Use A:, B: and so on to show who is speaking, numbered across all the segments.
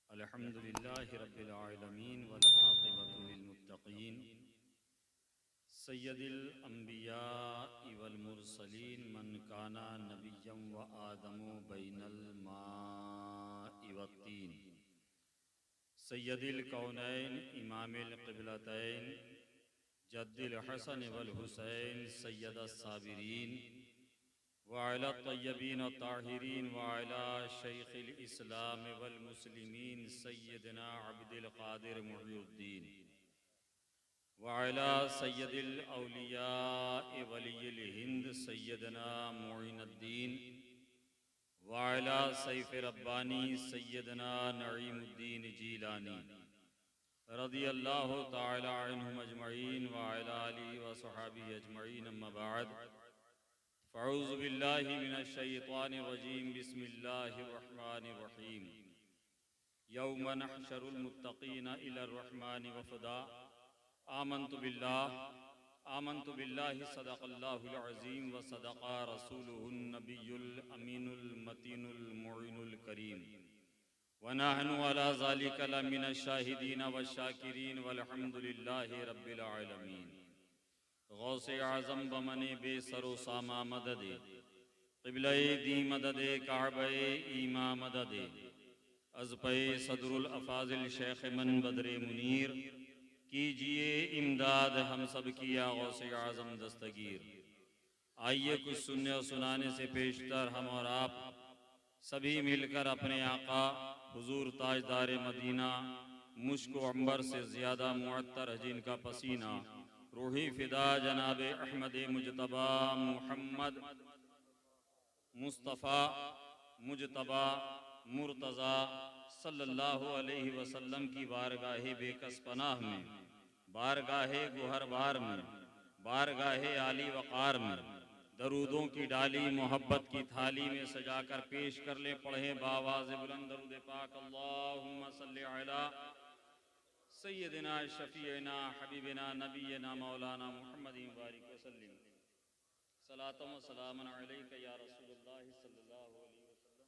A: अल्हम्दुलिल्लाहि रब्बिल आलमीन वल आक़िबतु लिल मुत्तक़ीन सय्यदिल अंबियाइ वल मुरसलीन मन काना नबिय्यम व आदमु बैनल माइ वत्तीन सय्यदिल कौनैन इमामिल क़िबलतैन जद्दिल हसन वल हुसैन सय्यदस साबिरीन वाला तय्यबीन ताहिरीन वाला शैखिल इस्लाम वल मुस्लिमीन सय्यदना अब्दुल क़ादिर मुहियुद्दीन वाला सय्यदिल औलिया वलियिल हिंद सय्यदना मुइनुद्दीन वाला सैफ रब्बानी सय्यदना नईमुद्दीन जीलानी रज़ियल्लाहु तआला अन्हुम अजमईन वाला आलिहि व सहाबिहि अजमईन अम्मा बाद फ़अऊज़ु बिल्लाहि मिनश शैतानिर रजीम बिस्मिल्लाहिर रहमानिर रहीम यौम नहशरुल मुत्तक़ीना इलर रहमानि वफ़दा आमन्तु बिल्लाहि सदक़ल्लाहुल अज़ीम व सदक़ा रसूलुहुन नबियुल अमीनुल मतीनुल मुइनुल करीम व नहनु अला ज़ालिका लमिनश शाहिदीन व शाकिरीन वल्हम्दुलिल्लाहि रब्बिल आलमीन। गौसे आज़म बमने बेसरो सामा मददे क़िबले दी मददे काबे ईमा मददे अज़पे सदरुल अफ़ाज़िल शेख मन बदरे मुनीर कीजिए इमदाद हम सब की या गौसे आज़म दस्तगीर। आइए कुछ सुनने और सुनाने से पेशतर हम और आप सभी मिलकर अपने आका हुजूर ताजदार मदीना मुश्क व अंबर से ज़्यादा मुअत्तर है जिनका पसीना रूही फ़िदा जनाब अहमद मुजतबा मुहम्मद मुस्तफ़ा मुजतबा मुर्तज़ा सल्लल्लाहु अलैहि वसल्लम की बारगाहे बेकस पनाह में बारगाहे गुहरबार में बारगाहे आली वक़ार में दरूदों की डाली मोहब्बत की थाली में सजाकर पेश कर ले पढ़े बावाज़ बुलंद दरूद पाक अल्लाहुम्मा सल्लि अला सय्यदिना शफ़ीना हबीबिना नबीना मौलाना मुहम्मदिन बारिक वसल्लिम सलातम व सलामन अलैका या रसूलुल्लाह सल्लल्लाहु अलैहि वसल्लम।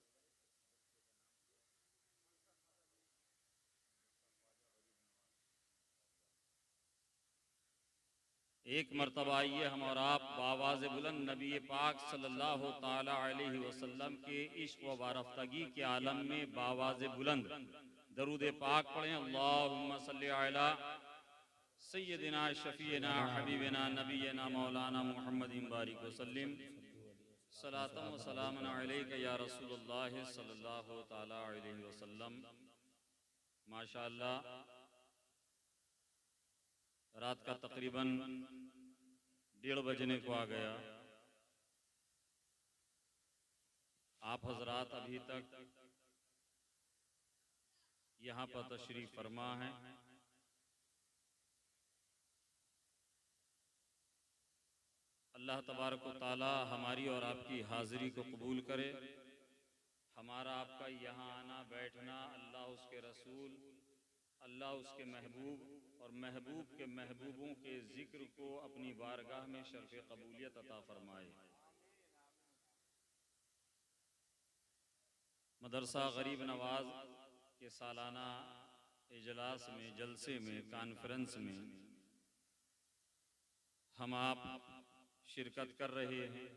A: एक मरतबा आइए हम और आप बावाज़ बुलंद नबी पाक सल्लल्लाहु ताला अलैहि वसल्लम के इश्क़ व वारफ़्तगी के आलम में बावाज़ बुलंद दरूद पाक पढ़ें। अल्लाहुम्मा सल्लि अला सय्यदिना शफ़ीना हबीबिना नबीना मौलाना मुहम्मदिन बारिक वसल्लिम सलातम व सलामन अलैका या रसूलुल्लाह सल्लल्लाहु ताला अलैहि वसल्लम। माशाअल्लाह रात का तकरीबन 1:30 बजने को आ गया। आप हजरात अभी तक यहाँ पर तशरीफ फरमा है। अल्लाह तबारक व तआला हमारी और आपकी हाज़िरी को कबूल करे। हमारा आपका यहाँ आना बैठना अल्लाह उसके रसूल अल्लाह उसके महबूब और महबूब के महबूबों के ज़िक्र को अपनी बारगाह में शर्फ़ कबूलियत अता फरमाए। मदरसा गरीब नवाज के सालाना इजलास में जलसे में कॉन्फ्रेंस में हम आप शिरकत कर रहे हैं।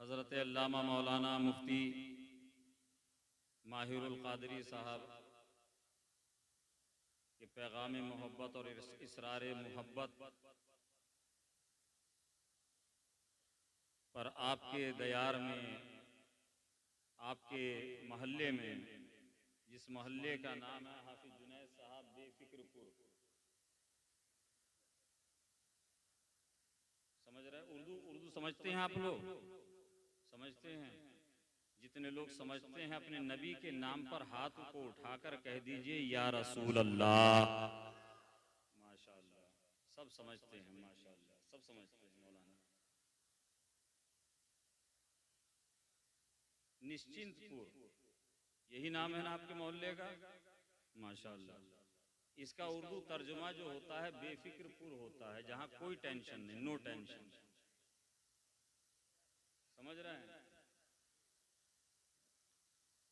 A: हज़रत अल्लामा मौलाना मुफ्ती माहिरुल क़ादरी साहब के पैगाम मोहब्बत और इसरार मोहब्बत पर आपके दयार में आपके महल्ले में जिस महल्ले का नाम है हाफिज जुनैद साहब बेफिक्रपुर, समझ रहे उर्दू समझते हैं आप लोग? समझते हैं? जितने लोग समझते हैं अपने नबी के नाम पर हाथ को उठाकर कह दीजिए या रसूल अल्लाह। माशाअल्लाह सब समझते हैं, माशाअल्लाह सब समझते हैं। मौलाना निश्चिंतपुर यही नाम है ना आपके मोहल्ले का? माशाअल्लाह। इसका उर्दू तर्जुमा जो होता है बेफिक्रपुर होता है, जहाँ कोई टेंशन नहीं, नो टेंशन। रहे हैं?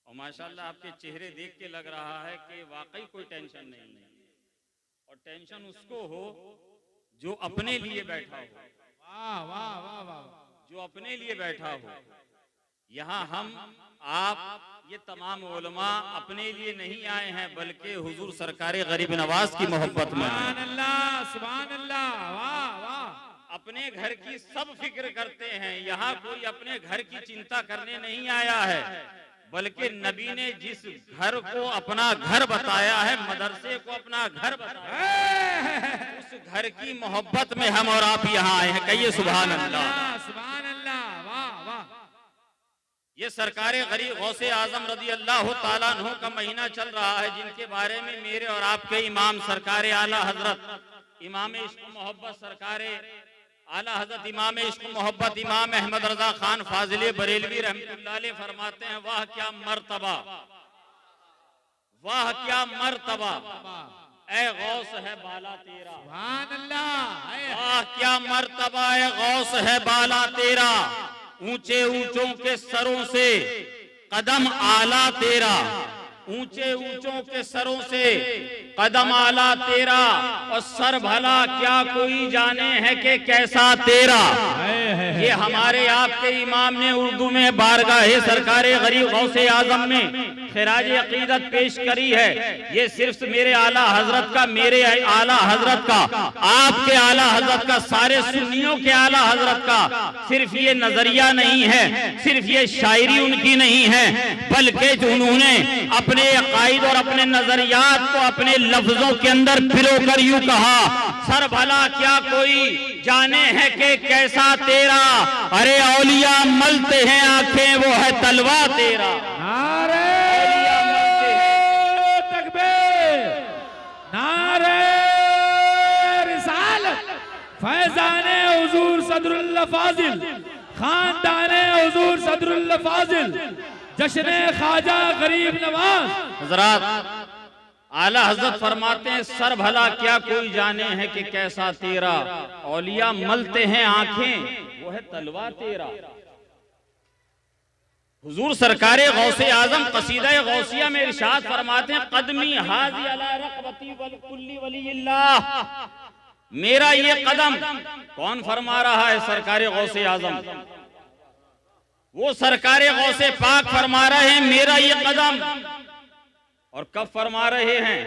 A: और माशाल्लाह आपके चेहरे देख के लग रहा है कि वाकई कोई टेंशन नहीं है, और टेंशन उसको हो जो अपने लिए बैठा हो।
B: वाह वाह वाह वाह,
A: जो अपने लिए बैठा हो। यहाँ हम आप ये तमाम उलमा अपने लिए नहीं आए हैं, बल्कि हुजूर सरकार गरीब नवाज की मोहब्बत में आए।
B: सुभान अल्लाह, सुभान अल्लाह, वाह वाह।
A: अपने घर की सब फिक्र करते हैं। यहाँ कोई अपने घर की चिंता करने नहीं आया है, बल्कि नबी ने जिस घर को अपना घर बताया है, मदरसे को अपना घर बताया है, उस घर की मोहब्बत में हम और आप यहाँ आए हैं। कहिए सुभान अल्लाह,
B: सुभान अल्लाह, वाह वाह।
A: ये सरकार गरीब गौसे आजम रदी अल्लाह ताला अन्हु का महीना चल रहा है, जिनके बारे में मेरे और आपके इमाम सरकार आला हजरत इमाम इश्क मोहब्बत सरकार आला हजरत इमाम इश्क मोहब्बत इमाम अहमद रजा खान फाजिले बरेलवी रहमतुल्लाह अलैह फरमाते हैं, वाह क्या मर्तबा, वाह क्या मर्तबा, ए गौस है बाला तेरा।
B: सुभान अल्लाह,
A: वाह क्या मर्तबा है गौस है बाला तेरा, ऊंचे ऊंचों के सरों से कदम आला तेरा, ऊंचे ऊंचों के सरों से कदम आला तेरा, और सर भला क्या कोई जाने है कि कैसा तेरा। ये हमारे आपके इमाम ने उर्दू में बारगाह सरकार गरीब गौसे आजम में खिराज अकीदत पेश करी है। ये सिर्फ मेरे आला हजरत का, मेरे आला हजरत का, आपके आला हजरत का, सारे सुन्नियों के आला हजरत का सिर्फ ये नजरिया नहीं है, सिर्फ ये शायरी उनकी नहीं है, बल्कि जो उन्होंने अपने अकायद और अपने नजरियात को अपने लफ्जों के अंदर पिरोकर यूं कहा, सर भला क्या कोई जाने है कि कैसा तेरा, अरे औलिया मलते हैं आंखें वो है तलवा तेरा।
B: नारे तकबीर, नारे रिसालत, फैजाने हुजूर सदरुल्लाह फाजिल, खानदाने हुजूर सदरुल्लाह फाजिल, जश्ने ख्वाजा गरीब नवाज।
A: हजरात आला हजरत फरमाते हैं, सर भला क्या कोई जाने है कि कैसा तेरा, औलिया मलते हैं आंखें वो है तलवा तेरा। हुजूर सरकारे गौसे आजम कसीदा गौसिया में इरशाद फरमाते हैं, कदमी हाजी अला रक़बती वल कुल्ली वलील्लाह, मेरा ये कदम कौन फरमा रहा है? सरकारे गौसे आजम, वो सरकारे गौसे पाक फरमा रहे हैं मेरा ये कदम। और कब फरमा रहे हैं?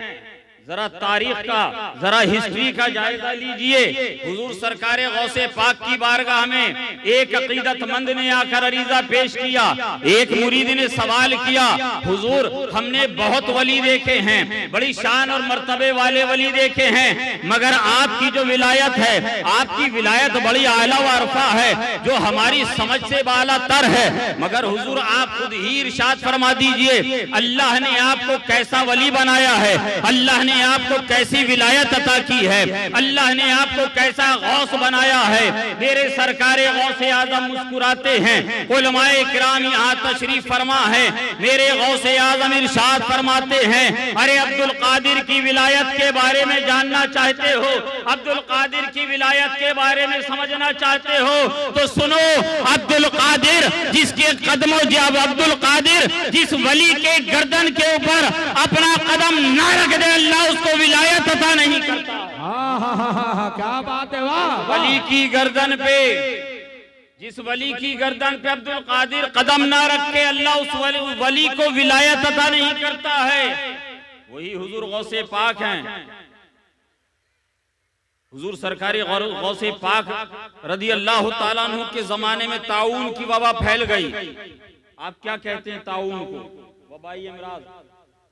A: जरा तारीख का, जरा हिस्ट्री का जायजा लीजिए। हुजूर सरकार गौसे पाक की बारगाह में एक अकीदतमंद ने आकर अरीजा पेश किया, एक मुरीद ने सवाल किया, हुजूर हमने बहुत वली देखे हैं, बड़ी शान और मर्तबे वाले वली देखे हैं, मगर आपकी जो विलायत है, आपकी विलायत बड़ी आला व अरफा है, जो हमारी समझ से बाला तर है, मगर हुजूर आप खुद ही इरशाद फरमा दीजिए, अल्लाह ने आपको कैसा वली बनाया है, अल्लाह ने आपको कैसी विलायत अता की है, अल्लाह ने आपको कैसा गौस बनाया है। मेरे सरकारे गौसे आजम मुस्कुराते हैं, उलमाए किराम यहाँ तशरीफ फरमा है, मेरे गौसे आजम इरशाद फरमाते हैं, अरे अब्दुल कादिर की विलायत के बारे में जानना चाहते हो, अब्दुल कादिर की विलायत के बारे में समझना चाहते हो तो सुनो, अब्दुल कादिर जिसके कदमों, जब अब्दुल कादिर जिस वली के गर्दन के ऊपर अपना कदम ना रख दे, अल्लाह उसको विलायत अता नहीं करता।
B: क्या बात है, वाह।
A: वली की गर्दन पे, जिस वली की गर्दन पे अब्दुल कादिर कदम ना रख के, अल्लाह उस वली को विलायत अता नहीं करता है। वही हुजूर गौसे पाक हैं। हुजूर सरकारी गौसे पाक रदी अल्लाह ताला अन्हु के जमाने में ताउन की वबा फैल गई। आप क्या कहते हैं ताउन को? वबाई अमराज,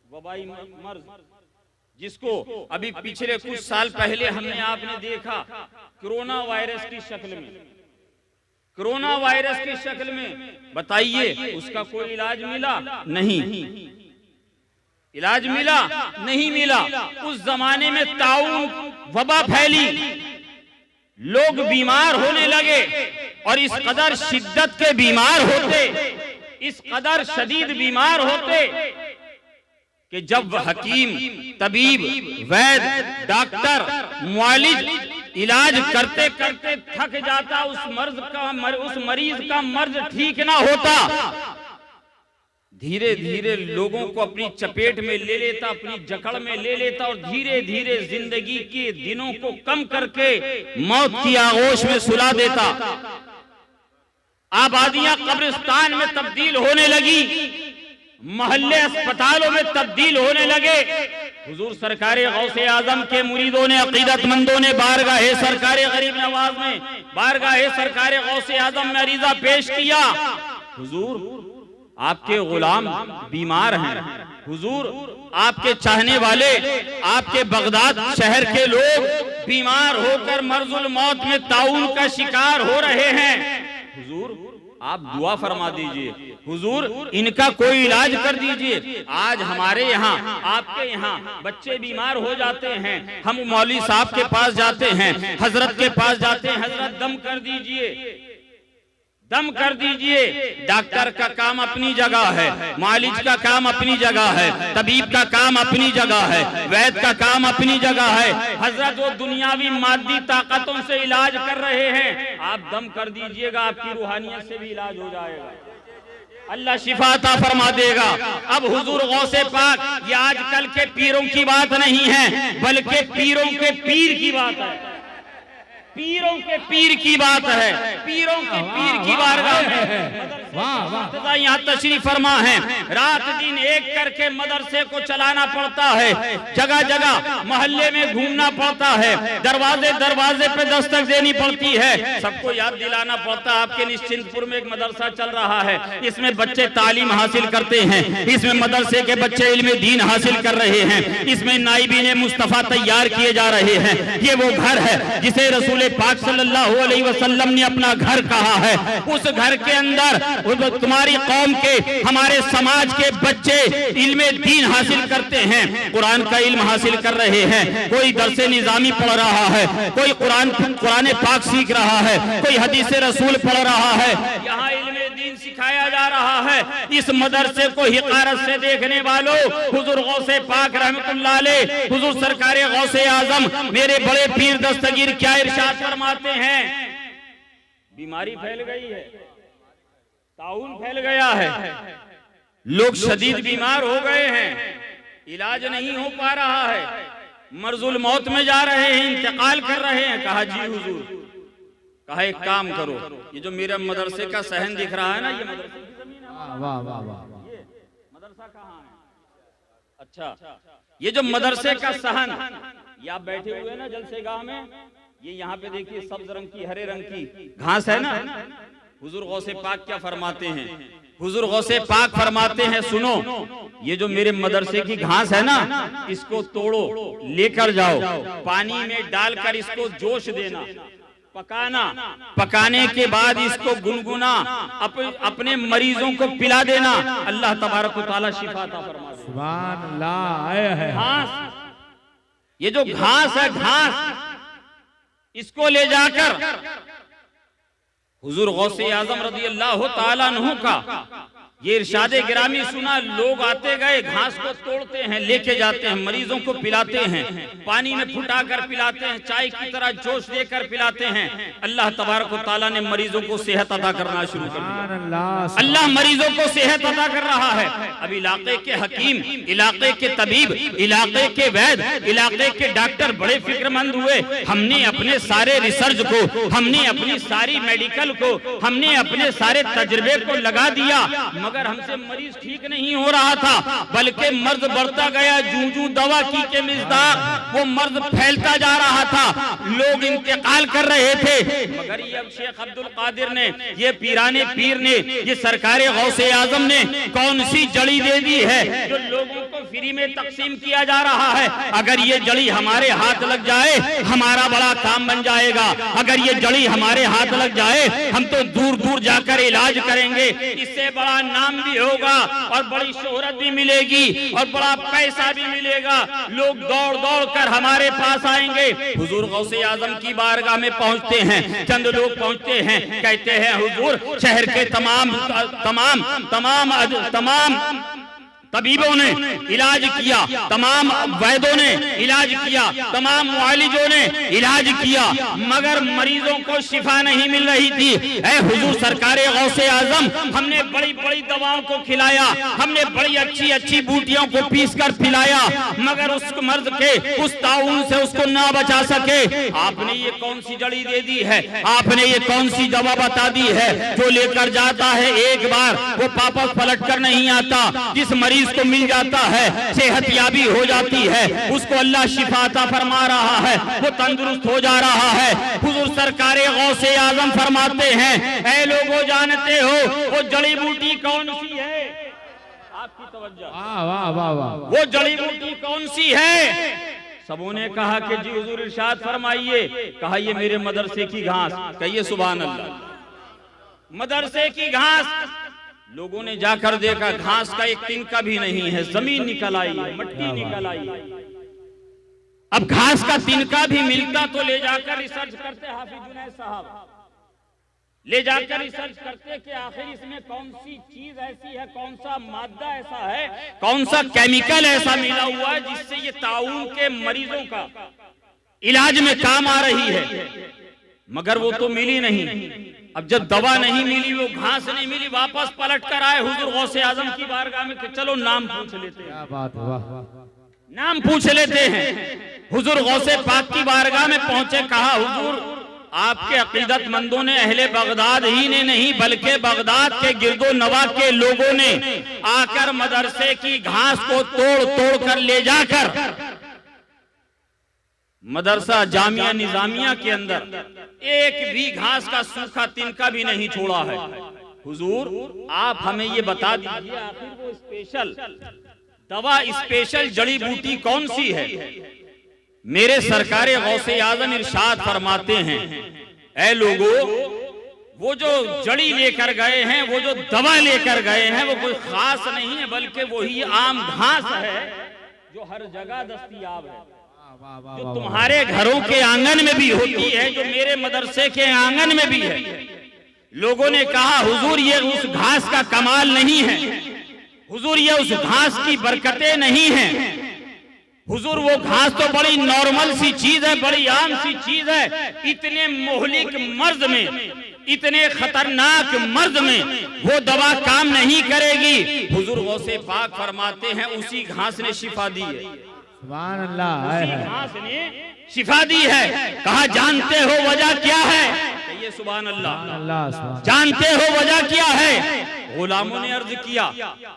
A: वबाई मर्ज, जिसको अभी पिछले कुछ साल पहले हमने आपने देखा कोरोना वायरस की शक्ल में, कोरोना वायरस की शक्ल में। बताइए उसका कोई इलाज मिला? नहीं। इलाज मिला? नहीं मिला। उस जमाने में ताउन वबा फैली, लोग बीमार होने लगे, और इस कदर शिद्दत के बीमार होते, इस कदर शदीद बीमार होते कि जब हकीम, तबीब, वैद, डॉक्टर, मुआलिज इलाज करते करते थक जाता, उस मरीज का मर्ज ठीक ना होता, धीरे धीरे लोगों को अपनी चपेट में ले लेता, अपनी जकड़ में ले लेता और धीरे धीरे जिंदगी के दिनों को कम करके मौत की आगोश में सुला देता। आबादियां कब्रिस्तान में तब्दील होने लगी, मोहल्ले अस्पतालों में तब्दील होने लगे। हुजूर सरकारे गौसे आजम के मुरीदों ने, अकीदतमंदों ने बारगाहे सरकारे गरीब नवाज में, बारगाहे सरकारे गौसे आजम में अरीजा पेश किया, हुजूर आपके गुलाम बीमार हैं, हुजूर आपके चाहने वाले, आपके बगदाद शहर के लोग बीमार होकर मर्जुल मौत में ताउन का शिकार हो रहे हैं, हुजूर आप दुआ फरमा दीजिए, हुजूर इनका कोई इलाज कर दीजिए। आज हमारे यहाँ, आपके यहाँ बच्चे बीमार हो जाते हैं, हम मौलवी साहब के पास जाते हैं, हजरत के पास जाते हैं, हजरत दम कर दीजिए, दम कर दीजिए। डॉक्टर का काम अपनी जगह है, मालिज का काम अपनी जगह है, तबीब का काम अपनी जगह है, वैद्य का काम अपनी जगह है। हजरत वो दुनियावी मादी ताकतों से इलाज कर रहे हैं, आप दम कर दीजिएगा, आपकी रूहानियत से भी इलाज हो जाएगा, अल्लाह शिफा अता फरमा देगा। अब हुजूर गौसे पाक, ये आजकल के पीरों की बात नहीं है, बल्कि पीरों के पीर की बात है, पीरों के पीर की बात है, पीरों के पीर की बारगाह में यहाँ तशरीफ फरमा है। रात दिन एक करके मदरसे को चलाना पड़ता है, जगह जगह मोहल्ले में घूमना पड़ता है, दरवाजे दरवाजे पे दस्तक देनी पड़ती है, सबको याद दिलाना पड़ता है आपके निश्चिंतपुर में एक मदरसा चल रहा है, इसमें बच्चे तालीम हासिल करते हैं, इसमें मदरसे के बच्चे इल्म दीन हासिल कर रहे हैं, इसमें नाइबीन मुस्तफा तैयार किए जा रहे हैं। ये वो घर है जिसे रसूल पाक सल्लल्लाहु अलैहि वसल्लम ने अपना घर कहा है। उस घर के अंदर तुम्हारी कौम के, हमारे समाज के बच्चे इल्मे दीन हासिल करते हैं, कुरान का इल्म हासिल कर रहे हैं, कोई दरसे निजामी पढ़ रहा है, कोई कुरान पाक सीख रहा है, कोई हदीस रसूल पढ़ रहा है, यहाँ इल्मे दीन सिखाया जा रहा है। इस मदरसे को हिकारत से देखने वालों, हुजूर गौसे पाक रहमतुल्लाह अलैह, हुजूर सरकारे गौसे आजम मेरे बड़े पीर दस्तगीर क्या इरशाद फरमाते हैं, बीमारी फैल गई है, ताउन फैल गया है, लोग शदीद बीमार हो गए हैं, इलाज नहीं हो पा रहा है, मर्जुल मौत में जा रहे हैं, इंतकाल कर रहे हैं। कहा जी हुजूर, कहा एक काम करो, ये जो मेरे मदरसे का सहन दिख रहा है ना, ये मदरसे की जमीन है, वाह वाह वाह, ये मदरसा कहाँ है? अच्छा, ये जो मदरसे का सहन, ये आप बैठे हुए ना जलसेगाह में, ये यहाँ पे देखिए सब्ज रंग की, हरे रंग की घास है ना, हुजूर गौसे पाक क्या फरमाते हैं, हुजूर गौसे पाक फरमाते हैं, सुनो ये जो मेरे मदरसे की घास है ना, इसको तोड़ो, लेकर जाओ, पानी में डालकर इसको जोश देना, पकाना, पकाने के बाद इसको गुनगुना अपने मरीजों को पिला देना, अल्लाह तबारक व तआला शिफा अता फरमाए।
B: सुभान अल्लाह।
A: घास, ये जो घास है, घास इसको ले जाकर हुजूर गौसे आजम रज़ी अल्लाह तआला अन्हु का ये इरशादे गिरामी सुना, लोग आते गए, घास को तोड़ते हैं, लेके जाते हैं, मरीजों को पिलाते हैं, पानी में फुटाकर पिलाते हैं, चाय की तरह जोश देकर पिलाते हैं। अल्लाह तबारक व तआला ने मरीजों को सेहत अता करना शुरू कर दिया, अल्लाह मरीजों को सेहत अता कर रहा है। अब इलाके के हकीम, इलाके के तबीब, इलाके के वैद्य, इलाके के डॉक्टर बड़े फिक्रमंद हुए। हमने अपने सारे रिसर्च को, हमने अपनी सारी मेडिकल को, हमने अपने सारे तजर्बे को लगा दिया, मगर हमसे मरीज ठीक नहीं हो रहा था, बल्कि मर्ज बढ़ता गया, जूं जूं दवा की के मिज़दाक वो मर्ज फैलता जा रहा था, लोग इंतकाल कर रहे थे। मगर ये अब शेख अब्दुल कादिर ने, ये पीराने पीर ने, ये सरकारे गौसे आजम ने कौन सी जड़ी दे दी है जो लोगों को फ्री में तकसीम किया जा रहा है। अगर ये जड़ी हमारे हाथ लग जाए, हमारा बड़ा काम बन जाएगा। अगर ये जड़ी हमारे हाथ लग जाए, हम तो दूर दूर जाकर इलाज करेंगे, इससे बड़ा नाम भी होगा और बड़ी शोहरत भी मिलेगी और बड़ा पैसा भी मिलेगा, लोग दौड़ दौड़ कर हमारे पास आएंगे। हुजूर गौसे आजम की बारगाह में पहुंचते हैं, चंद लोग पहुंचते हैं, कहते हैं हुजूर शहर के तमाम तबीबों ने इलाज किया, तमाम वैद्यों ने इलाज किया, तमाम मुआलिजों ने इलाज किया, मगर मरीजों को शिफा नहीं मिल रही थी। ऐ हुजूर सरकारे गौसे आजम, हमने बड़ी बड़ी दवाओं को खिलाया, हमने बड़ी अच्छी अच्छी बूटियों को पीस कर पिलाया, मगर उस मर्द के उस ताउन से उसको ना बचा सके। आपने ये कौन सी जड़ी दे दी है, आपने ये कौन सी दवा बता दी है जो लेकर जाता है एक बार वो वापस पलट कर नहीं आता। जिस मरीज को मिल जाता है सेहतयाबी हो जाती है, उसको अल्लाह शिफा अता फरमा रहा है, वो तंदुरुस्त हो जा रहा है। हुजूर सरकारे गौसे आजम फरमाते हैं, ऐ लोगों जानते हो वो जड़ी बूटी कौन सी है? आपकी तवज्जो,
B: वाह वाह वाह वाह,
A: वो जड़ी बूटी कौन सी है? सबों ने कहा कि जी हुजूर इरशाद फरमाइए। कहा ये मेरे मदरसे की घास। कहिए सुभान अल्लाह। मदरसे की घास। लोगों ने जाकर देखा घास का एक तिनका भी नहीं है, जमीन निकल आई, मट्टी निकल आई। अब घास का तिनका भी मिलता तो ले जाकर रिसर्च करते हाफिज जुनैद साहब, ले जाकर रिसर्च करते कि आखिर इसमें कौन सी चीज ऐसी है, कौन सा मादा ऐसा है, कौन सा केमिकल ऐसा मिला हुआ है जिससे ये ताउन के मरीजों का इलाज में काम आ रही है। मगर वो तो मिली नहीं। अब जब दवा नहीं मिली, वो घास नहीं मिली, वापस पलट कर आए हुजूर गौसे आजम की बारगाह में कि चलो नाम पूछ लेते हैं।
B: क्या बात है, वाह
A: नाम पूछ लेते हैं। हुजूर गौसे पाक की बारगाह में पहुंचे, कहा हुजूर आपके अकीदतमंदों ने, अहले बगदाद ही ने नहीं बल्कि बगदाद के गिरदो नवा के लोगों ने आकर मदरसे की घास को तोड़ तोड़ कर ले जाकर मदरसा जामिया निजामिया के अंदर एक भी घास का सूखा तिनका भी नहीं छोड़ा है। हुजूर आप हमें ये बता दीजिए आखिर वो स्पेशल दवा, स्पेशल जड़ी बूटी कौन सी है? मेरे सरकारे गौसे आजम इरशाद फरमाते हैं, ऐ लोगों वो जो जड़ी लेकर गए हैं, वो जो दवा लेकर गए हैं, वो कोई खास नहीं है बल्कि वही आम घास है जो हर जगह दस्तयाब है, जो तुम्हारे घरों के आंगन में भी होती है, जो मेरे मदरसे के आंगन में भी है। लोगों ने कहा हुजूर ये उस घास का कमाल नहीं है, हुजूर ये उस घास की बरकतें नहीं हैं, हुजूर वो घास तो बड़ी नॉर्मल सी चीज है, बड़ी आम सी चीज है। इतने मोहलिक मर्ज में, इतने खतरनाक मर्ज में वो दवा काम नहीं करेगी। हुजूर गौसे पाक फरमाते हैं उसी घास ने शिफा दी है,
B: सुभान अल्लाह,
A: घास ने शिफा दी है। कहा जानते हो वजह क्या है? कहिए सुभान अल्लाह। जानते हो वजह क्या है? गुलामों ने अर्ज किया,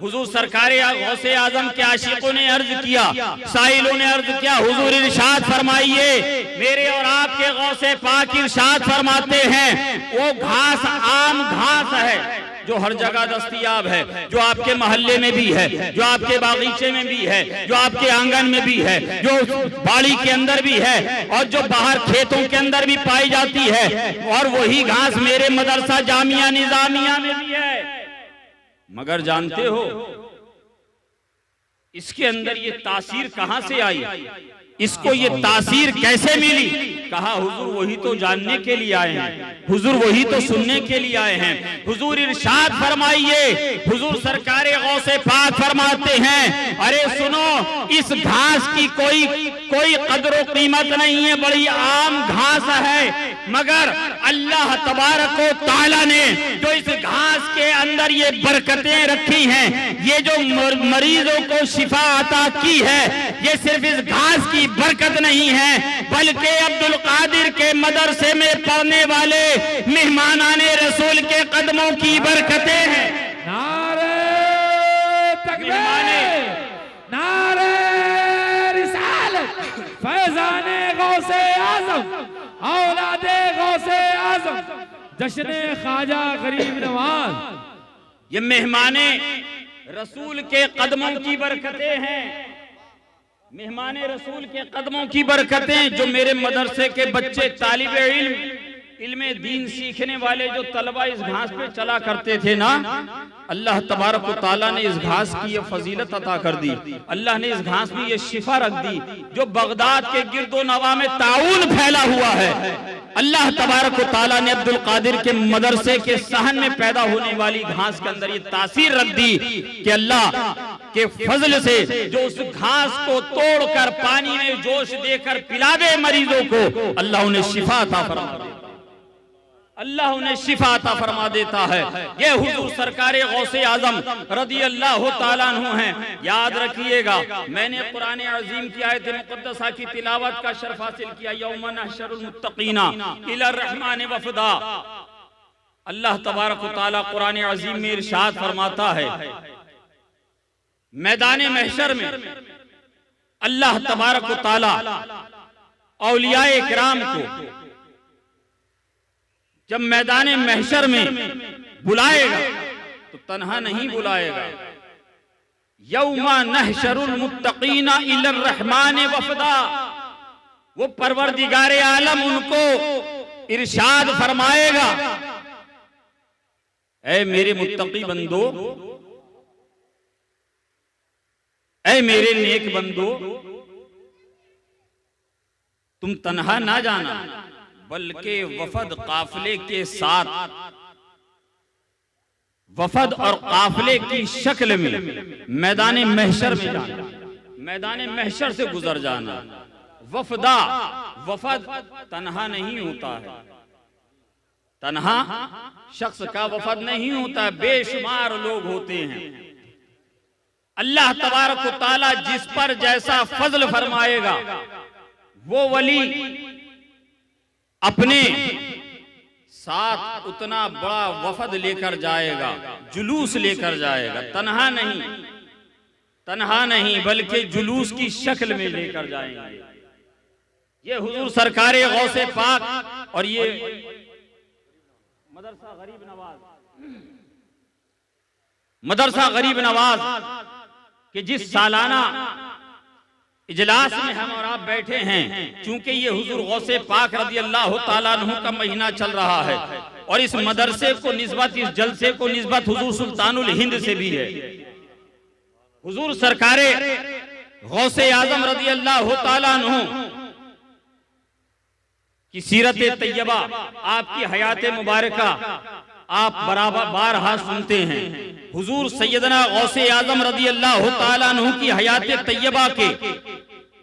A: हुजूर सरकारे गौसे आजम के आशिकों ने अर्ज किया, साइलों ने अर्ज किया, हुजूर इरशाद फरमाइए। मेरे और आपके गौसे पाक इरशाद फरमाते हैं वो घास आम घास है जो हर जगह दस्तयाब है, जो आपके मोहल्ले में भी है, जो आपके बागीचे में भी है, जो आपके आंगन में भी है, जो बाड़ी के अंदर भी है और जो बाहर खेतों के अंदर भी पाई जाती है, और वही घास मेरे मदरसा जामिया निजामिया में भी है। मगर जानते हो इसके अंदर ये तासीर कहां से आई, इसको ये तासीर कैसे मिली? कहा हुजूर वही तो जानने के लिए आए हैं, हुजूर वही तो सुनने के लिए आए हैं। हुजूर इरशाद फरमाइए, हुजूर सरकारे गौसे पाक फरमाते हैं, अरे सुनो इस घास की कोई कदर व कीमत नहीं है, बड़ी आम घास है, मगर अल्लाह तबारक व तआला ने जो इस घास के अंदर ये बरकतें रखी हैं, ये जो मरीजों को शिफा अता की है, ये सिर्फ इस घास की बरकत नहीं है बल्कि अब्दुल कादिर के मदरसे में पढ़ने वाले मेहमानाने रसूल के कदमों की बरकतें हैं।
B: नारे तकबीर, नारे रिसालत, फैजाने गौसे आजम, औलादे गौसे आजम, जश्ने ख्वाजा गरीब नवाज।
A: ये मेहमाने रसूल के कदमों की बरकतें हैं, मेहमाने रसूल के कदमों की बरकतें। जो मेरे मदरसे के बच्चे तालिबे इल्मे दीन सीखने वाले जो तलबा इस घास पे चला करते थे ना, अल्लाह तबारक व तआला ने इस घास की ये फजीलत अता कर दी, अल्लाह ने इस घास में ये शिफा रख दी। जो बगदाद के गिरदो नवा में ताउन फैला हुआ है, अल्लाह तबारक व तआला ने अब्दुल कादिर के मदरसे के सहन में पैदा होने वाली घास के अंदर ये तासीर रख दी कि अल्लाह के फजल से जो उस घास को तोड़कर पानी में जोश देकर पिला दे मरीजों को, अल्लाह उन्हें शिफा अता फरमा देता, अल्लाह उन्हें शिफा अता फरमा देता है। ये हुजूर सरकारे गौसे आजम रदी अल्लाह ताला अन्हु हैं। याद रखिएगा, मैंने कुरान अजीम की आयत मुक़द्दसा की तिलावत का शर्फ हासिल किया। यौम नहशरुल मुत्तकीना इला रहमान वफदा। अल्लाह तबारक व तआला कुरान अजीम में इरशाद फरमाता है, मैदान महशर में अल्लाह तबारक व तआला औलियाए किराम को जब मैदान महशर में बुलाएगा तो तन्हा नहीं बुलाएगा। यौमा नहशरुल मुत्तकीना इला रहमान वफदा। वो परवरदिगारे आलम उनको इरशाद फरमाएगा, ऐ मेरे मुत्तकी बंदो, ऐ मेरे नेक बंदो, तुम तन्हा ना जाना, बल्कि वफद काफिले के साथ, वफद और काफिले की शक्ल में मैदान महशर में जाना, मैदान महशर से गुजर जाना। वफदा, वफद तन्हा नहीं होता है, तन्हा शख्स का वफद नहीं होता है, बेशुमार लोग होते हैं। अल्लाह तबारक व तआला जिस पर जैसा फजल फरमाएगा वो वली अपने साथ उतना बड़ा वफद लेकर जाएगा, जुलूस लेकर जाएगा। तन्हा नहीं, तन्हा नहीं बल्कि जुलूस की शक्ल में लेकर जाएंगे। ये हुजूर सरकारे गौसे पाक और ये मदरसा गरीब नवाज, मदरसा गरीब नवाज कि जिस सालाना इजलास में हम और आप बैठे हैं, चूंकि ये हुजूर गौसे पाक रज़ी अल्लाह ताला अन्हु का महीना चल रहा है और इस मदरसे को निस्बत, इस जलसे को निस्बत हुजूर सुल्तानुल हिंद से भी है। हुजूर सरकारे गौसे आजम रज़ी अल्लाह ताला अन्हु की सीरत तैयबा, आपकी हयात मुबारका आप बराबर बारहा सुनते हैं। हुजूर सैयदना गौसे आजम रज़ी अल्लाह ताला अन्हु की हयात तैयबा के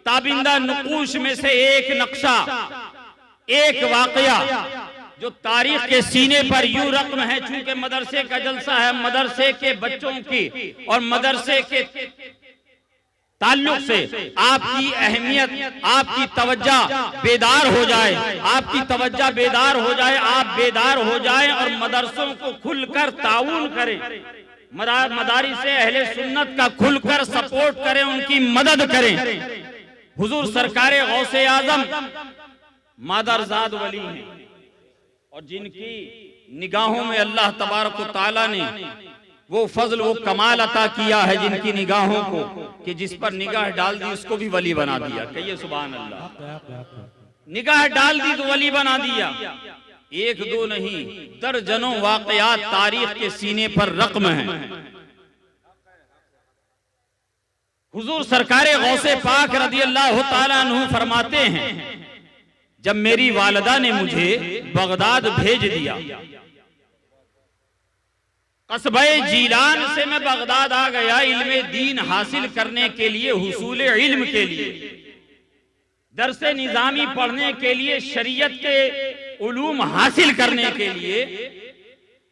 A: ताबिंदा नुकूश में से एक नक्शा, एक वाकया जो तारीख के सीने पर यूं रकम है, चूंकि मदरसे का जलसा है, मदरसे के बच्चों की और मदरसे के ताल्लुक से आपकी अहमियत, आपकी तवज्जा बेदार हो जाए, आपकी तवज्जा बेदार हो जाए, आप बेदार हो जाएं और मदरसों को खुलकर ताउन करें, मदारिस अहले सुन्नत का खुलकर सपोर्ट करें, उनकी मदद करें। हुजूर सरकारे गौसे आजम मादरजाद वली हैं और जिनकी निगाहों में अल्लाह तबारक व तआला ने वो फजल, वो कमाल अता किया है जिनकी निगाहों को, कि जिस पर निगाह डाल दी उसको भी वली बना दिया। कहिए सुभान अल्लाह। निगाह डाल दी तो वली बना दिया। एक दो नहीं, दर्जनों वाकयात तारीख के सीने पर रकम है। हुजूर सरकारे गौसे पाक रज़ी अल्लाह ताला अन्हु फरमाते हैं, जब मेरी वालिदा ने मुझे बगदाद भेज दिया, कस्बे जीलान से मैं बगदाद आ गया इल्मे दीन हासिल करने के लिए, हुसूल इल्म के लिए, दरसे निजामी पढ़ने के लिए, शरीयत के उलूम हासिल करने के लिए।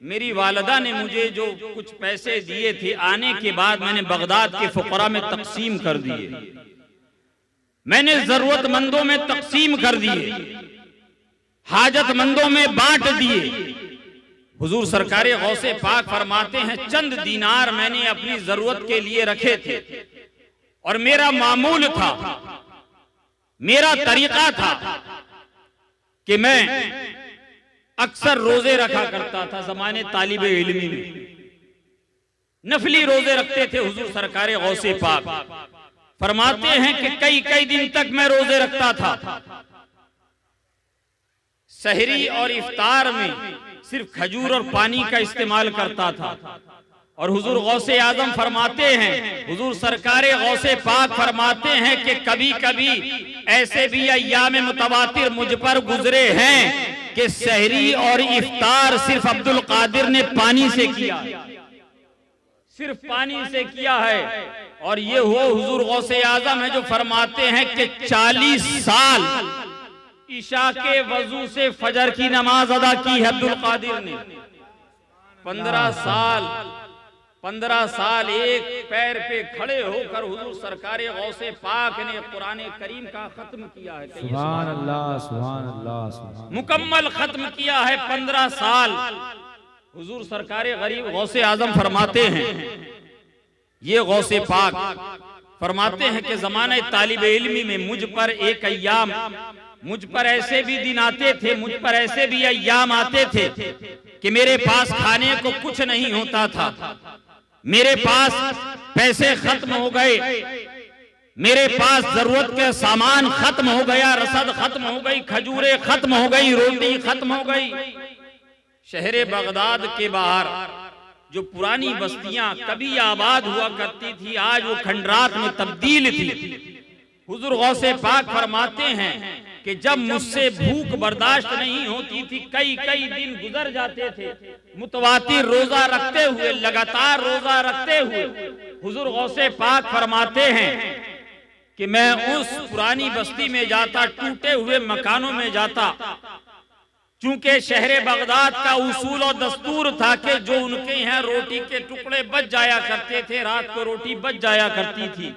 A: मेरी वालिदा ने मुझे जो कुछ पैसे दिए थे, आने के बाद मैंने बगदाद के फुकरा में तकसीम कर दिए, मैंने जरूरतमंदों में तकसीम कर दिए, हाजतमंदों में बांट दिए। हुजूर सरकारे गौसे पाक फरमाते हैं, चंद दीनार मैंने अपनी जरूरत के लिए रखे थे और मेरा मामूल था, मेरा तरीका था कि मैं अक्सर रोजे रखा करता था। जमाने तालिबे इल्मी में नफली रोजे रखते थे हुजूर सरकारे गौसे पाक। फरमाते हैं कि कई कई दिन तक मैं रोजे रखता था। सहरी और इफ्तार में सिर्फ खजूर और पानी का इस्तेमाल करता था। और हुजूर गौसे आजम फरमाते हैं, हुजूर सरकारे गौसे पाक फरमाते हैं कि कभी कभी ऐसे भी अय्याम मुतवातिर मुझ पर गुजरे हैं कि सहरी और इफ्तार सिर्फ अब्दुल कादिर ने पानी से किया, सिर्फ पानी से किया है। और ये वो हुजूर गौसे आजम है जो फरमाते हैं कि 40 साल ईशा के वजू से फजर की नमाज अदा की है अब्दुल कादिर ने। 15 साल एक पैर पे खड़े होकर हुजूर सरकारे गौसे पाक ने कुरान करीम का खत्म किया है।
B: सुभान अल्लाह, सुभान अल्लाह, सुभान
A: मुकम्मल खत्म किया है 15 साल। हुजूर सरकारे गरीब गौसे आजम फरमाते हैं, ये गौसे पाक फरमाते हैं कि ज़माने तालिब इल्मी में मुझ पर एक अय्याम, मुझ पर ऐसे भी दिन आते थे, मुझ पर ऐसे भी अय्याम आते थे कि मेरे पास खाने को कुछ नहीं होता था, मेरे पास पैसे खत्म हो गए, मेरे पास जरूरत के सामान खत्म हो गया, रसद खत्म हो गई, खजूरें खत्म हो गई, रोटी खत्म हो गई। शहरे बगदाद के बाहर जो पुरानी बस्तियां कभी आबाद हुआ करती थी, आज वो खंडरात में तब्दील थी। हुजूर गौसे पाक फरमाते हैं कि जब मुझसे भूख बर्दाश्त नहीं होती थी, कई कई दिन गुजर जाते थे मुतवातिर रोजा रखते हुए, लगातार रोजा रखते हुए। हुजूर गौसे पाक फरमाते हैं कि मैं उस पुरानी बस्ती में जाता, टूटे हुए मकानों में जाता, चूंकि शहरे बगदाद का उसूल और दस्तूर था कि जो उनके यहाँ रोटी के टुकड़े बच जाया करते थे, रात को रोटी बच जाया करती थी,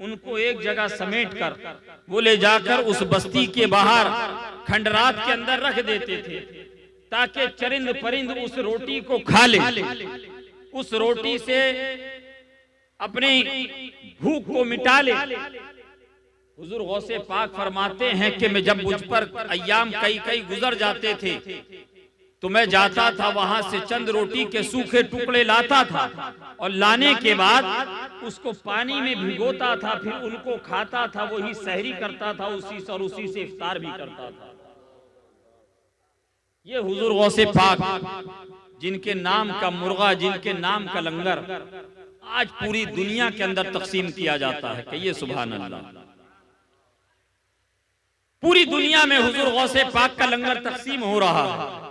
A: उनको एक जगह समेट कर वो ले जाकर उस बस्ती के बाहर खंडरात के अंदर रख देते थे, ताकि चरिंद परिंद उस रोटी को खा ले, उस रोटी से अपनी भूख को मिटा ले। हुजूर गौसे पाक फरमाते हैं कि मैं जब मुझ पर अय्याम कई कई गुजर जाते थे तो मैं जाता था, वहां से चंद रोटी के सूखे टुकड़े लाता था और लाने के बाद उसको पानी में भिगोता था, फिर उनको खाता था, वही सहरी करता था उसी से, और उसी से इफ्तार भी करता था। ये हुजूर गौसे पाक जिनके नाम का मुर्गा, जिनके नाम का लंगर आज पूरी दुनिया के अंदर तकसीम किया जाता है कि ये सुभान अल्लाह, पूरी दुनिया में हुजूर गौसे पाक का लंगर तकसीम हो रहा है।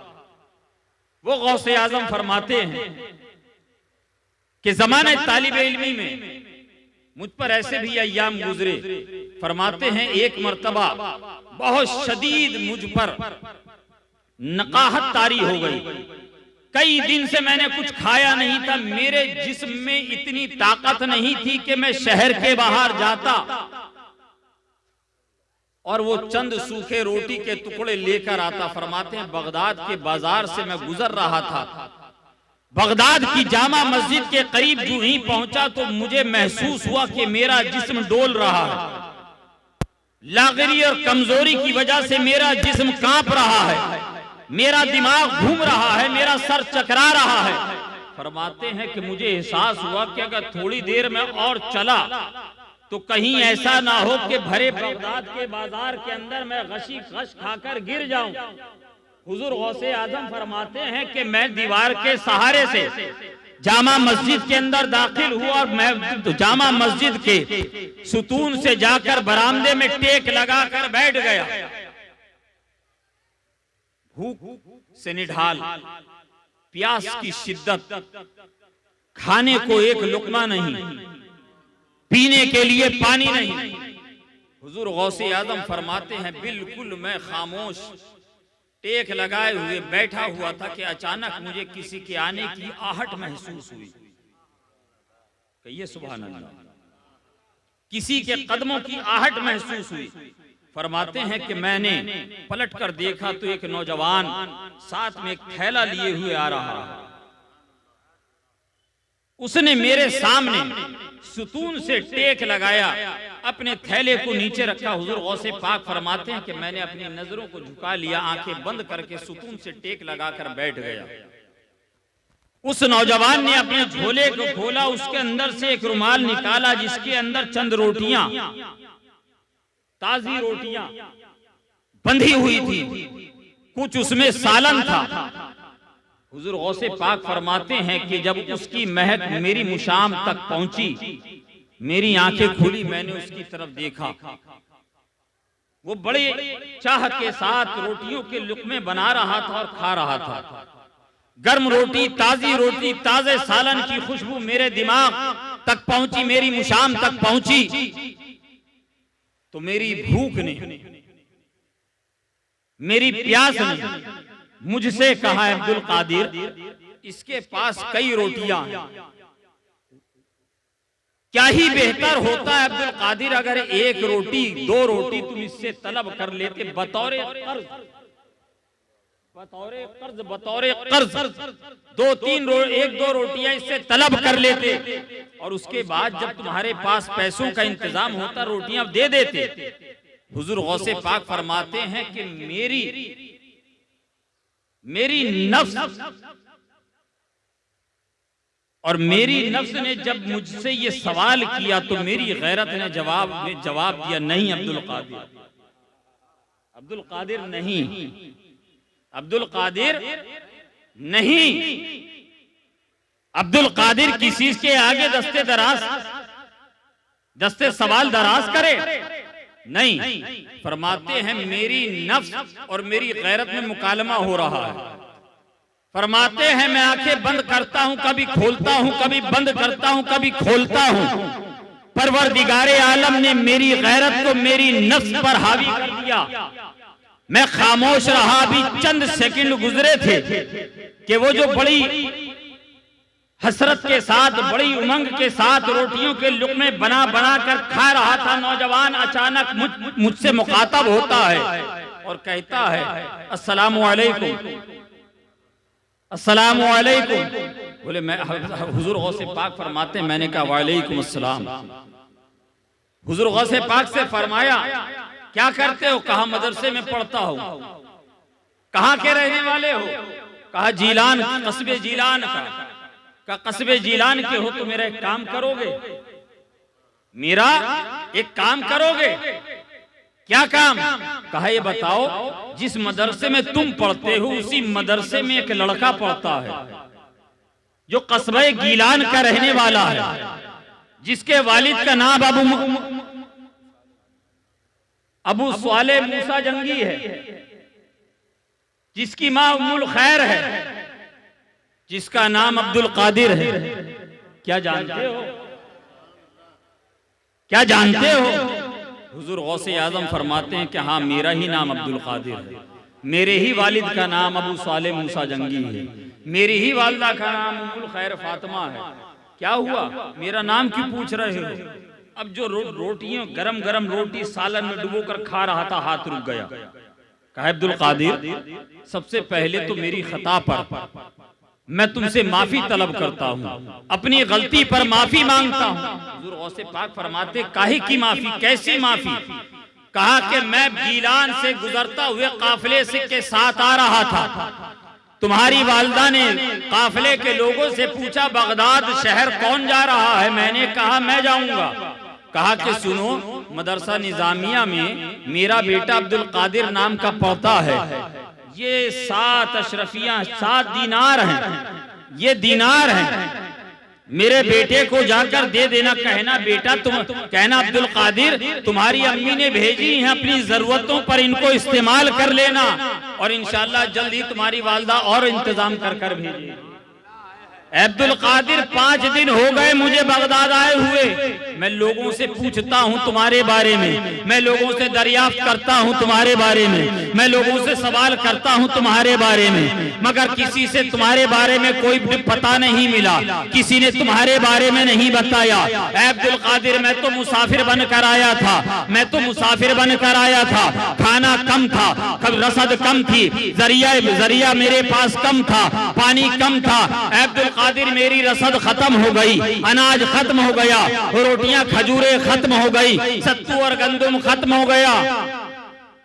A: वो गौसे आजम फरमाते हैं कि ज़माने तालिब इल्मी में मुझ पर ऐसे भी अय्याम गुजरे। फरमाते हैं एक मर्तबा बहुत शदीद मुझ पर नकाहत तारी हो गई, कई दिन से मैंने कुछ खाया नहीं था, मेरे जिस्म में इतनी ताकत नहीं थी कि मैं शहर के बाहर जाता और वो चंद सूखे रोटी के टुकड़े लेकर आता। फरमाते हैं बगदाद के बाजार से मैं गुजर रहा था, बगदाद की जामा मस्जिद के करीब जो ही पहुंचा तो मुझे महसूस हुआ कि मेरा जिस्म डोल रहा है, लागरी और कमजोरी की वजह से मेरा जिस्म कांप रहा है, मेरा दिमाग घूम रहा है, मेरा सर चकरा रहा है। फरमाते हैं कि मुझे एहसास हुआ कि अगर थोड़ी देर में और चला तो कहीं ऐसा ना हो कि भरे बगदाद के बाजार के अंदर मैं गशी गश खाकर गिर जाऊं। हुजूर गौसे आजम फरमाते हैं कि मैं दीवार के सहारे से जामा मस्जिद के अंदर दाखिल हुआ और मैं जामा मस्जिद के सुतून से जाकर बरामदे में टेक लगाकर बैठ गया। भूख से निढाल, प्यास की शिद्दत, खाने को एक लुकमा नहीं, पीने के लिए पानी नहीं। हुजूर गौसे आजम फरमाते हैं बिल्कुल मैं खामोश टेक लगाए हुए बैठा हुआ था कि अचानक मुझे किसी के आने की आहट महसूस हुई। कहिए सुभान अल्लाह, किसी के कदमों की आहट महसूस हुई। फरमाते हैं कि मैंने पलट कर देखा तो एक नौजवान साथ में एक थैला लिए हुए आ रहा है। उसने मेरे सामने सुतून से टेक लगाया, अपने थैले को नीचे रखा। हुजूर गौसे पाक फरमाते हैं कि मैंने अपनी नजरों को झुका लिया, आंखें बंद करके सुतून से टेक लगाकर बैठ गया। उस नौजवान ने अपने झोले को खोला, उसके अंदर से एक रुमाल निकाला जिसके अंदर चंद रोटियां, ताजी रोटियां बंधी हुई थी, कुछ उसमें सालन था। हुजूर गौसे पाक फरमाते हैं कि जब उसकी महक मेरी मुशाम तक पहुंची, मेरी आंखें खुली, मैंने उसकी तरफ देखा। वो बड़े चाह के साथ रोटियों के लुक़मे बना रहा था और खा रहा था। गर्म रोटी, ताजी रोटी, ताजे सालन की खुशबू मेरे दिमाग तक पहुंची, मेरी मुशाम तक पहुंची, तो मेरी भूख ने, मेरी प्यास ने मुझसे कहा, अब्दुल कादिर इसके पास कई रोटियां हैं, क्या ही बेहतर होता है अब्दुल कादिर अगर एक रोटी, दो रोटी तुम इससे तलब कर लेते, बतौरे कर्ज, बतौरे कर्ज दो तीन एक दो रोटियां इससे तलब कर लेते, और उसके बाद जब तुम्हारे पास पैसों का इंतजाम होता रोटियां दे देते। हुजूर गौसे पाक फरमाते हैं कि मेरी नफ्स और मेरी नफ्स ने जब मुझसे ये सवाल किया तो मेरी गैरत ने जवाब दिया, नहीं अब्दुल कादिर, अब्दुल कादिर नहीं, अब्दुल कादिर नहीं, अब्दुल कादिर किसी के आगे दस्ते सवाल दराज करे नहीं। फरमाते हैं मेरी नफ्स और मेरी गैरत में मुकालमा हो रहा है। फरमाते हैं मैं आंखें बंद करता हूं, कभी खोलता हूं, कभी बंद करता हूं, कभी खोलता हूं, परवरदिगारे आलम ने मेरी गैरत को मेरी नफ्स पर हावी कर दिया। मैं खामोश रहा, अभी चंद सेकंड गुजरे थे कि वो जो बड़ी हसरत के साथ, बड़ी उमंग के साथ रोटियों के लुक़मे बना बना कर खा रहा था नौजवान, अचानक मुझसे मुखातब होता है और कहता है अस्सलामु अलैकुम, अस्सलामु अलैकुम। बोले मैं, हुजूर गौसे पाक फरमाते हैं, मैंने कहा वालेकुम अस्सलाम। हुजूर गौसे पाक से फरमाया क्या करते हो? कहा मदरसे में पढ़ता हूं। कहां के रहने वाले हो? कहा जीलान, कस्बे जीलान का कस्बे जीलान के हो तो मेरा एक काम करोगे? मेरा एक काम करोगे? क्या काम? कहा ये बताओ, जिस मदरसे में तुम पढ़ते हो उसी मदरसे में एक लड़का पढ़ता है जो कस्बे गीलान का रहने वाला है, जिसके वालिद का नाम अबू स्वाले मूसा जंगी है, जिसकी मां उम्मुल खैर है, जिसका नाम अब्दुल कादिर है। क्या जानते हो? क्या जानते हो? हुजूर गौसे आजम फरमाते हैं कि हाँ, मेरा ही नाम अब्दुल कादिर है, मेरे ही वालिद का नाम अबू स्वाले मूसा जंगी है, मेरी ही वालिदा का नाम उम्मुल खैर फातिमा है। क्या हुआ? मेरा नाम क्यों पूछ रहे हो? अब जो रोटियां गरम गरम रोटी सालन में डुबोकर खा रहा था, हाथ रुक गया। कहा अब्दुल कादिर सबसे पहले तो मेरी खता पर मैं तुमसे माफी तलब करता हूँ, अपनी गलती पर माफी मांगता हूँ। हुजूर गौसे पाक फरमाते काहे की माफी, कैसी माफी? कहा कि मैं गीलान से गुजरता हुए काफिले से के साथ आ रहा था, तुम्हारी वालिदा ने काफिले के लोगों से पूछा बगदाद शहर कौन जा रहा है? मैंने कहा मैं जाऊंगा। कहा कि सुनो, मदरसा निजामिया में मेरा बेटा अब्दुल कादिर नाम का पढ़ता है, ये 7 अशरफियां 7 दीनार हैं, ये दीनार हैं, मेरे बेटे को जाकर दे देना। कहना बेटा तुम कहना अब्दुल कादिर तुम्हारी अम्मी ने भेजी है, अपनी जरूरतों पर इनको इस्तेमाल कर लेना, और इंशाअल्लाह जल्दी तुम्हारी वालिदा और इंतजाम कर भेजेगी। अब्दुल कादिर 5 दिन हो गए मुझे बगदाद आए हुए, मैं लोगों से पूछता हूं तुम्हारे बारे में, मैं लोगों से दरियाफ्त करता हूं तुम्हारे बारे में, मैं लोगों से सवाल करता हूं तुम्हारे बारे में, मगर किसी से तुम्हारे बारे में कोई पता नहीं मिला, किसी ने तुम्हारे बारे में नहीं बताया। अब्दुल कादिर मैं तो मुसाफिर बनकर आया था, मैं तो मुसाफिर बनकर आया था, खाना कम था, रसद कम थी, जरिया मेरे पास कम था, पानी कम था। अब्दुल कादिर मेरी रसद खत्म हो गई, अनाज खत्म हो गया, रोटियां खजूरें खत्म हो गई, सत्तू और गंदम खत्म हो गया।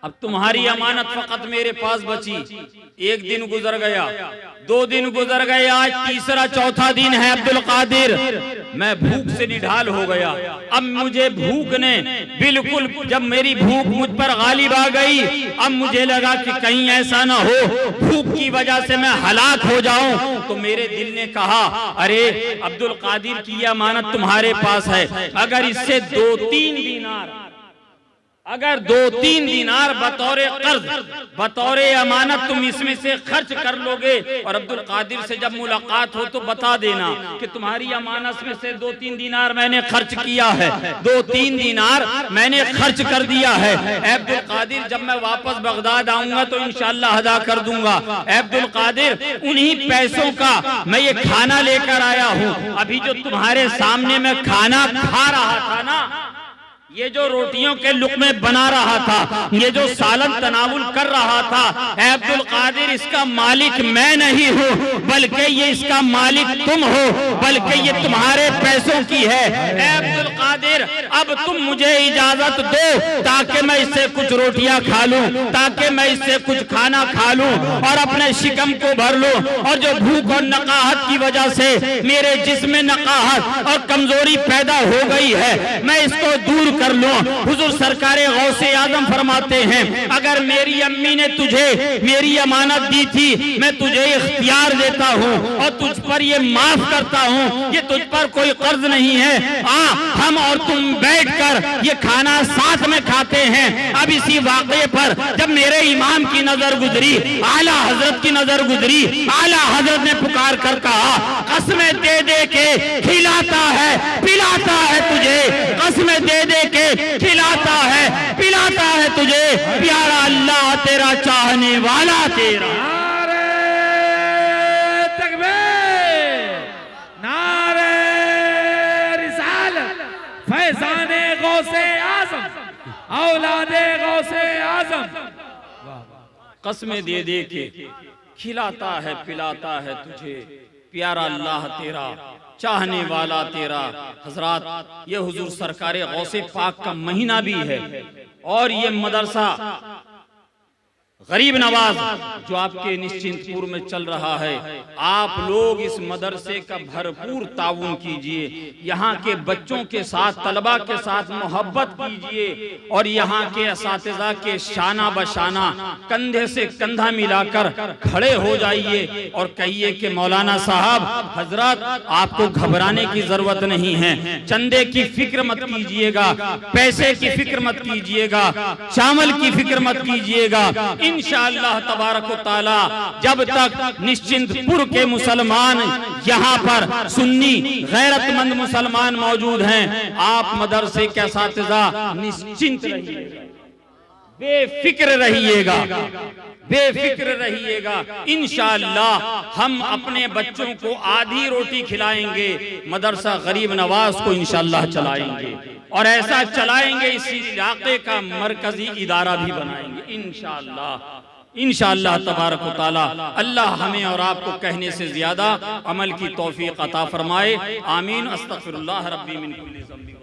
A: अब तुम्हारी अमानत फकत मेरे पास बची। 1 दिन गुजर गया, 2 दिन गुजर गए, आज तीसरा चौथा दिन है अब्दुल कादिर, मैं भूख से निढाल हो गया। अब मुझे भूख ने बिल्कुल, जब मेरी भूख मुझ पर गालिब आ गई, अब मुझे लगा कि कहीं ऐसा ना हो भूख की वजह से मैं हलाक हो जाऊं। तो मेरे दिल ने कहा अरे अब्दुल कादिर की अमानत तुम्हारे पास है, अगर इससे 2-3 दीनार अगर 2-3 दिनार बतौरे कर्ज, बतौरे अमानत तुम इसमें से खर्च कर लोगे, और अब्दुल कादिर से जब मुलाकात हो तो बता देना कि तुम्हारी अमानत में से 2-3 दिनार मैंने खर्च किया है, 2-3 दिनार मैंने खर्च कर दिया है। अब्दुल कादिर जब मैं वापस बगदाद आऊंगा तो इंशाअल्लाह अदा कर दूंगा। अब्दुल कादिर उन्हीं पैसों का मैं ये खाना लेकर आया हूँ। अभी जो तुम्हारे सामने मैं खाना खा रहा था ना, ये जो रोटियों के लुक़मे बना रहा था, ये जो सालन तनावुल कर रहा था, अब्दुल कादिर इसका मालिक मैं नहीं हूँ, बल्कि ये इसका मालिक तुम हो, बल्कि ये तुम्हारे पैसों की है। अब्दुल कादिर अब तुम मुझे इजाजत दो ताकि मैं इससे कुछ रोटियां खा लूं, ताकि मैं इससे कुछ खाना खा लूं और अपने शिकम को भर लूं। और जो भूख और नकाहत की वजह से मेरे जिस्म में नकाहत और कमजोरी पैदा हो गई है, मैं इसको दूर कर लो। हुजूर सरकारे गौसे आजम फरमाते हैं, अगर मेरी अम्मी ने तुझे मेरी अमानत दी थी, मैं तुझे इख्तियार देता हूँ और तुझ पर ये माफ करता हूँ, ये तुझ पर कोई कर्ज नहीं है। हम और तुम बैठकर ये खाना साथ में खाते हैं। अब इसी वाक़े पर जब मेरे इमाम की नजर गुजरी, आला हजरत की नजर गुजरी, आला हजरत ने पुकार कर कहा, कसमें दे दे के खिलाता है पिलाता है तुझे, कसमें दे दे के खिलाता है पिलाता है तुझे, प्यारा अल्लाह तेरा चाहने वाला तेरा।
B: नारे तकबीर, नारे रिसालत, फैज़ाने गौसे आज़म, औलादे गौसे आज़म।
A: कसमें दे दे के खिलाता है पिलाता है तुझे, प्यारा अल्लाह तेरा चाहने वाला तेरा। हजरात, ये हुजूर सरकारे गौसे पाक का महीना भी है और ये मदरसा गरीब नवाज जो आपके निश्चिंतपुर में चल रहा है, आप लोग इस मदरसे का भरपूर ताउन कीजिए। यहाँ के बच्चों के साथ, तलबा के साथ मोहब्बत कीजिए और यहाँ के असातिज़ा के शाना बशाना कंधे से कंधा मिलाकर खड़े हो जाइए और कहिए कि मौलाना साहब, हजरत, आपको घबराने की जरूरत नहीं है, चंदे की फिक्र मत कीजिएगा, पैसे की फिक्र मत कीजिएगा, चावल की फिक्र मत कीजिएगा। इंशाअल्लाह तबारक व तआला जब तक निश्चिंतपुर के मुसलमान यहाँ पर सुन्नी गैरतमंद मुसलमान मौजूद हैं, आप मदरसे के असातिज़ा निश्चिंत रहिएगा, बेफिक्र रहिएगा, बेफिक्र रहिएगा। इंशाअल्लाह हम अपने बच्चों को आधी रोटी खिलाएंगे, मदरसा गरीब नवाज को इंशाअल्लाह चलाएंगे और ऐसा चलाएंगे इस इलाके का मरकजी इदारा भी बनाएंगे इंशाअल्लाह। इंशाअल्लाह तबारक व तआला अल्लाह हमें और आपको कहने से ज्यादा अमल की तौफीक अता फरमाए। आमीन। अस्तगफिरुल्लाह रब्बी मिन कुल्ली ज़ंबिन।